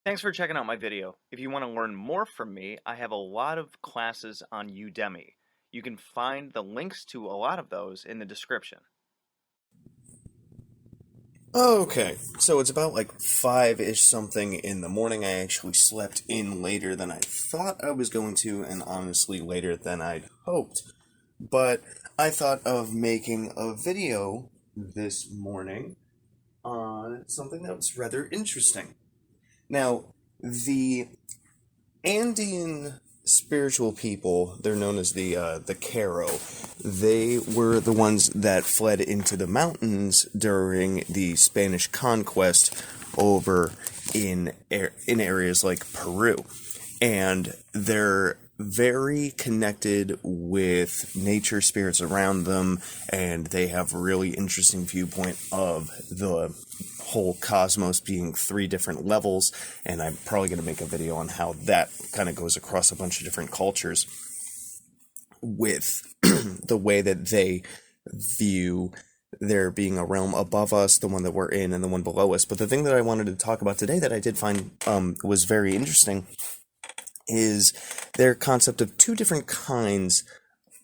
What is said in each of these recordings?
Thanks for checking out my video. If you want to learn more from me, I have a lot of classes on Udemy. You can find the links to a lot of those in the description. Okay, so it's about like 5-ish something in the morning. I actually slept in later than I thought I was going to, and honestly later than I'd hoped. But I thought of making a video this morning on something that was rather interesting. Now, the Andean spiritual people, they're known as the Caro. They were the ones that fled into the mountains during the Spanish conquest over in areas like Peru. And they're very connected with nature spirits around them, and they have a really interesting viewpoint of the whole cosmos being 3 different levels, and I'm probably going to make a video on how that kind of goes across a bunch of different cultures with the way that they view there being a realm above us, the one that we're in, and the one below us. But the thing that I wanted to talk about today that I did find was very interesting is their concept of 2 different kinds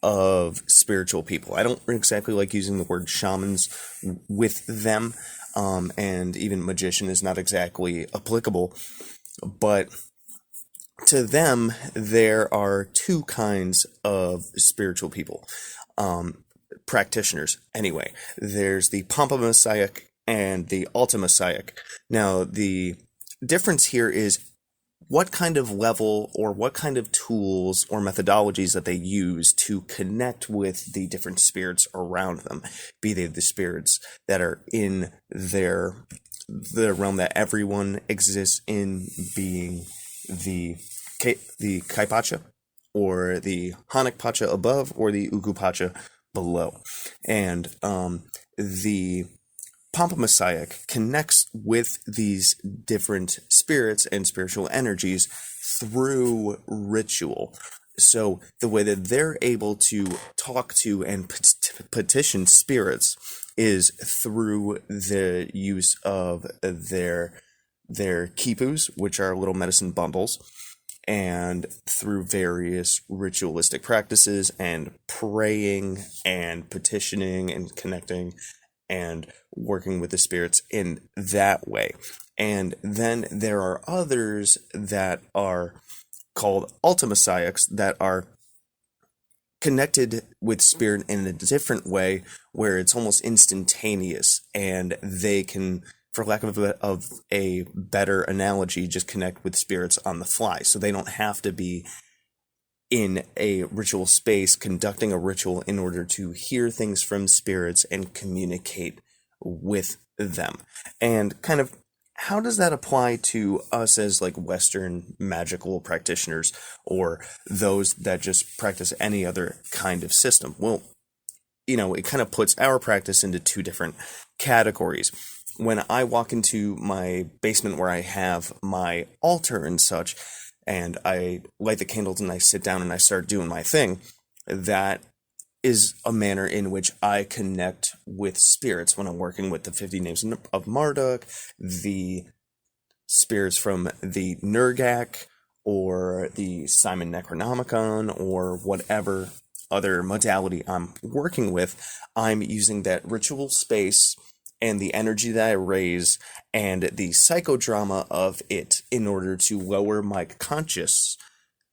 of spiritual people. I don't exactly like using the word shamans with them, and even magician is not exactly applicable, but to them, there are 2 kinds of spiritual people, practitioners anyway. There's the Pampamessiac and the Ultimessiac. Now, the difference here is what kind of level or what kind of tools or methodologies that they use to connect with the different spirits around them, be they the spirits that are in the realm that everyone exists in, being the Kaipacha or the Hanak above or the Ugupacha below. And the Pampamessiac connects with these different spirits and spiritual energies through ritual. So the way that they're able to talk to and petition spirits is through the use of their quipus, which are little medicine bundles, and through various ritualistic practices and praying and petitioning and connecting and working with the spirits in that way. And then there are others that are called Ultimessiacs that are connected with spirit in a different way, where it's almost instantaneous, and they can, for lack of a better analogy, just connect with spirits on the fly. So they don't have to be in a ritual space conducting a ritual in order to hear things from spirits and communicate with them. And kind of how does that apply to us as like Western magical practitioners, or those that just practice any other kind of system? Well, it kind of puts our practice into 2 different categories. When I walk into my basement where I have my altar and such, and I light the candles and I sit down and I start doing my thing, that is a manner in which I connect with spirits when I'm working with the 50 names of Marduk, the spirits from the Nergak, or the Simon Necronomicon, or whatever other modality I'm working with. I'm using that ritual space and the energy that I raise and the psychodrama of it in order to lower my conscious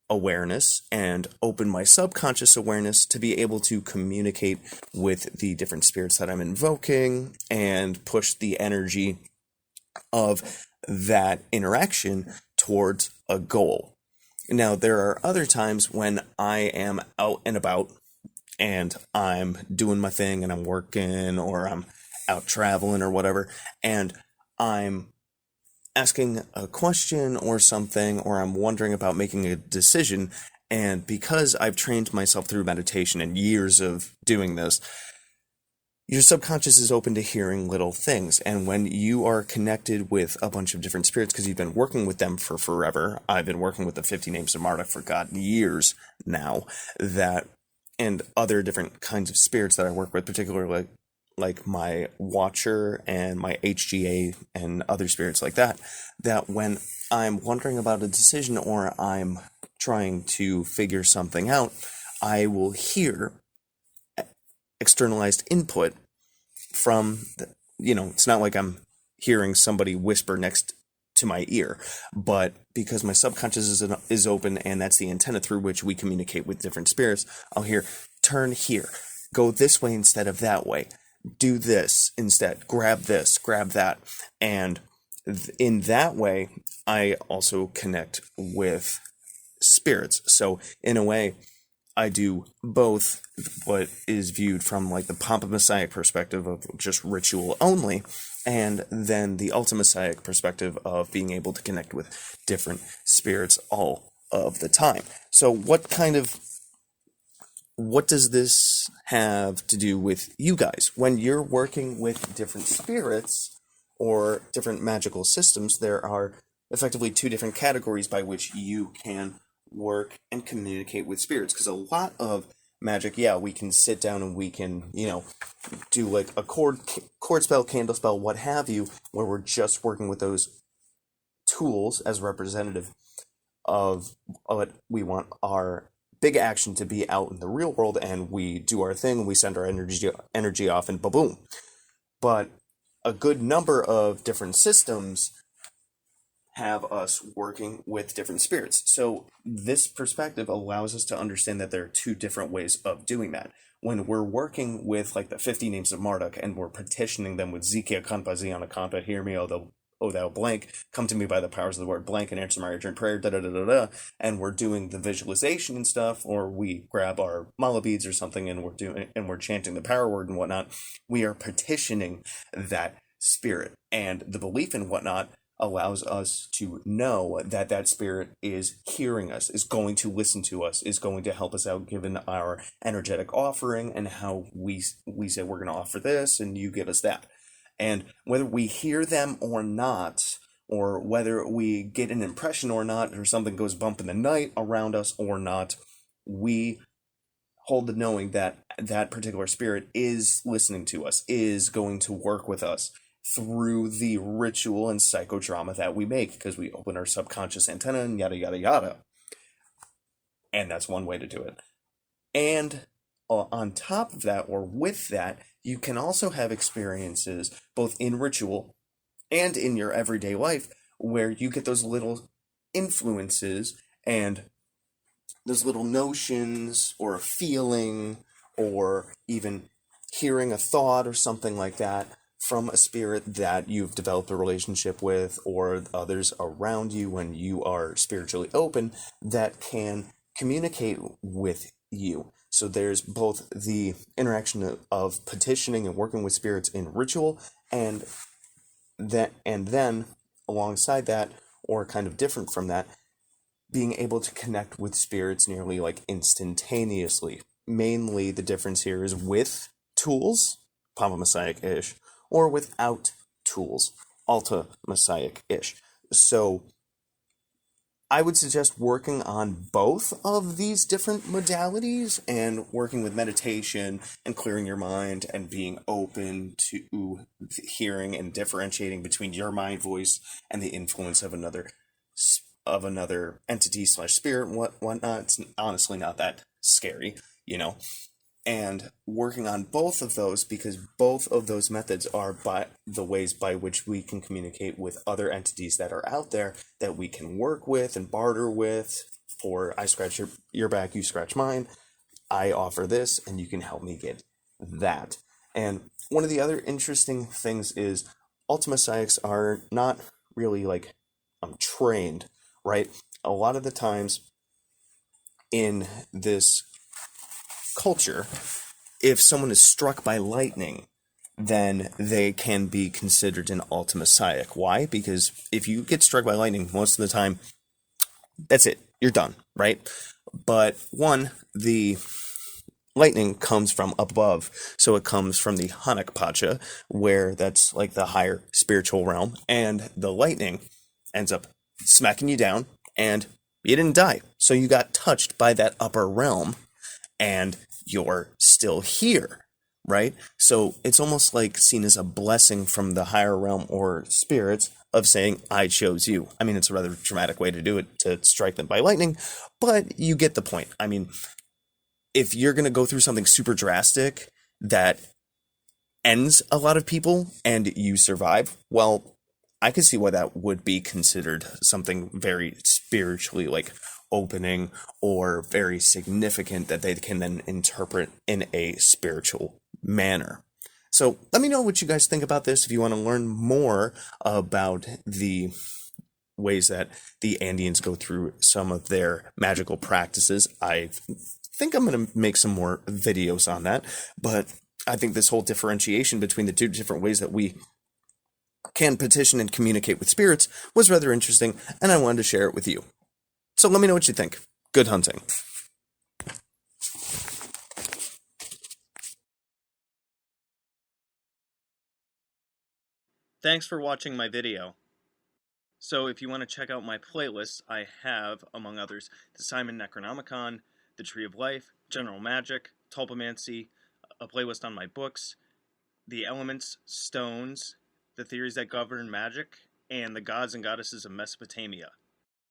awareness and open my subconscious awareness to be able to communicate with the different spirits that I'm invoking and push the energy of that interaction towards a goal. Now, there are other times when I am out and about and I'm doing my thing and I'm working, or I'm out traveling or whatever, and I'm asking a question or something, or I'm wondering about making a decision, and because I've trained myself through meditation and years of doing this, your subconscious is open to hearing little things. And when you are connected with a bunch of different spirits, because you've been working with them for forever, I've been working with the 50 names of Marduk for years now, and other different kinds of spirits that I work with, particularly like my Watcher and my HGA and other spirits like that, that when I'm wondering about a decision or I'm trying to figure something out, I will hear externalized input from, it's not like I'm hearing somebody whisper next to my ear, but because my subconscious is open and that's the antenna through which we communicate with different spirits, I'll hear, turn here, go this way instead of that way, do this instead, grab this, grab that. And in that way, I also connect with spirits. So in a way, I do both what is viewed from like the Pomp of Messiah perspective of just ritual only, and then the Ultimessiah perspective of being able to connect with different spirits all of the time. So what does this have to do with you guys? When you're working with different spirits or different magical systems, there are effectively two different categories by which you can work and communicate with spirits. Because a lot of magic, yeah, we can sit down and we can, do like a cord spell, candle spell, what have you, where we're just working with those tools as representative of what we want our big action to be out in the real world, and we do our thing, we send our energy off, and boom. But a good number of different systems have us working with different spirits. So this perspective allows us to understand that there are two different ways of doing that. When we're working with like the 50 names of Marduk and we're petitioning them with Zikia Kanpa Ziana Kanpa, hear me, O thou blank, come to me by the powers of the word blank and answer my urgent prayer, and we're doing the visualization and stuff, or we grab our mala beads or something and we're chanting the power word and whatnot, we are petitioning that spirit. And the belief and whatnot allows us to know that that spirit is hearing us, is going to listen to us, is going to help us out given our energetic offering and how we say we're going to offer this and you give us that. And whether we hear them or not, or whether we get an impression or not, or something goes bump in the night around us or not, we hold the knowing that that particular spirit is listening to us, is going to work with us through the ritual and psychodrama that we make, because we open our subconscious antenna and yada yada yada. And that's one way to do it. And on top of that, or with that, you can also have experiences both in ritual and in your everyday life where you get those little influences and those little notions or a feeling or even hearing a thought or something like that from a spirit that you've developed a relationship with or others around you when you are spiritually open that can communicate with you. So there's both the interaction of petitioning and working with spirits in ritual, and then alongside that, or kind of different from that, being able to connect with spirits nearly like instantaneously. Mainly the difference here is with tools, Papa Messiah-ish, or without tools, Alta Messiah-ish. So I would suggest working on both of these different modalities and working with meditation and clearing your mind and being open to hearing and differentiating between your mind voice and the influence of another entity / spirit and whatnot. It's honestly not that scary, and working on both of those, because both of those methods are by the ways by which we can communicate with other entities that are out there that we can work with and barter with. For I scratch your back, you scratch mine, I offer this and you can help me get that. And one of the other interesting things is Ultima Psychics are not really like trained, right? A lot of the times in this culture, if someone is struck by lightning, then they can be considered an Ultima Psychic. Why? Because if you get struck by lightning, most of the time, that's it. You're done, right? But one, the lightning comes from up above, so it comes from the Hanak Pacha, where that's like the higher spiritual realm, and the lightning ends up smacking you down, and you didn't die. So you got touched by that upper realm, and you're still here. right? So it's almost like seen as a blessing from the higher realm or spirits of saying, I chose you. I mean, it's a rather dramatic way to do it, to strike them by lightning, but you get the point. I mean, if you're going to go through something super drastic that ends a lot of people and you survive, well, I could see why that would be considered something very spiritually like opening or very significant that they can then interpret in a spiritual manner. So let me know what you guys think about this. If you want to learn more about the ways that the Andeans go through some of their magical practices, I think I'm going to make some more videos on that. But I think this whole differentiation between the two different ways that we can petition and communicate with spirits was rather interesting, and I wanted to share it with you. So let me know what you think. Good hunting. Thanks for watching my video. So if you want to check out my playlists, I have, among others, the Simon Necronomicon, the Tree of Life, General Magic, Tulpamancy, a playlist on my books, the elements, stones, the theories that govern magic, and the gods and goddesses of Mesopotamia.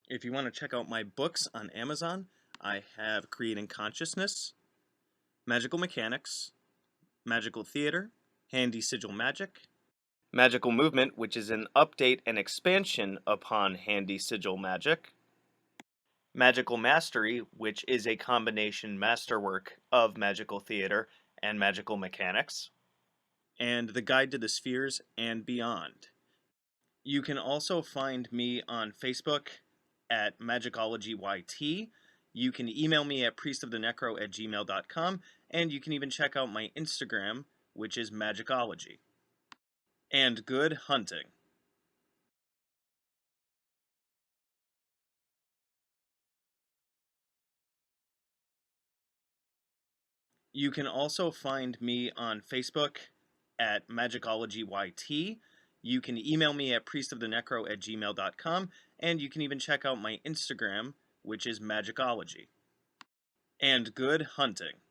If you want to check out my books on Amazon, I have Creating Consciousness, Magical Mechanics, Magical Theater, Handy Sigil Magic, Magical Movement, which is an update and expansion upon Handy Sigil Magic, Magical Mastery, which is a combination masterwork of Magical Theater and Magical Mechanics, and The Guide to the Spheres and Beyond. You can also find me on Facebook at Magickology YT. You can email me at priestofthenecro@gmail.com, and you can even check out my Instagram, which is Magickology. And good hunting. You can also find me on Facebook at Magickology YT. You can email me at priestofthenecro@gmail.com, and you can even check out my Instagram, which is Magickology. And good hunting.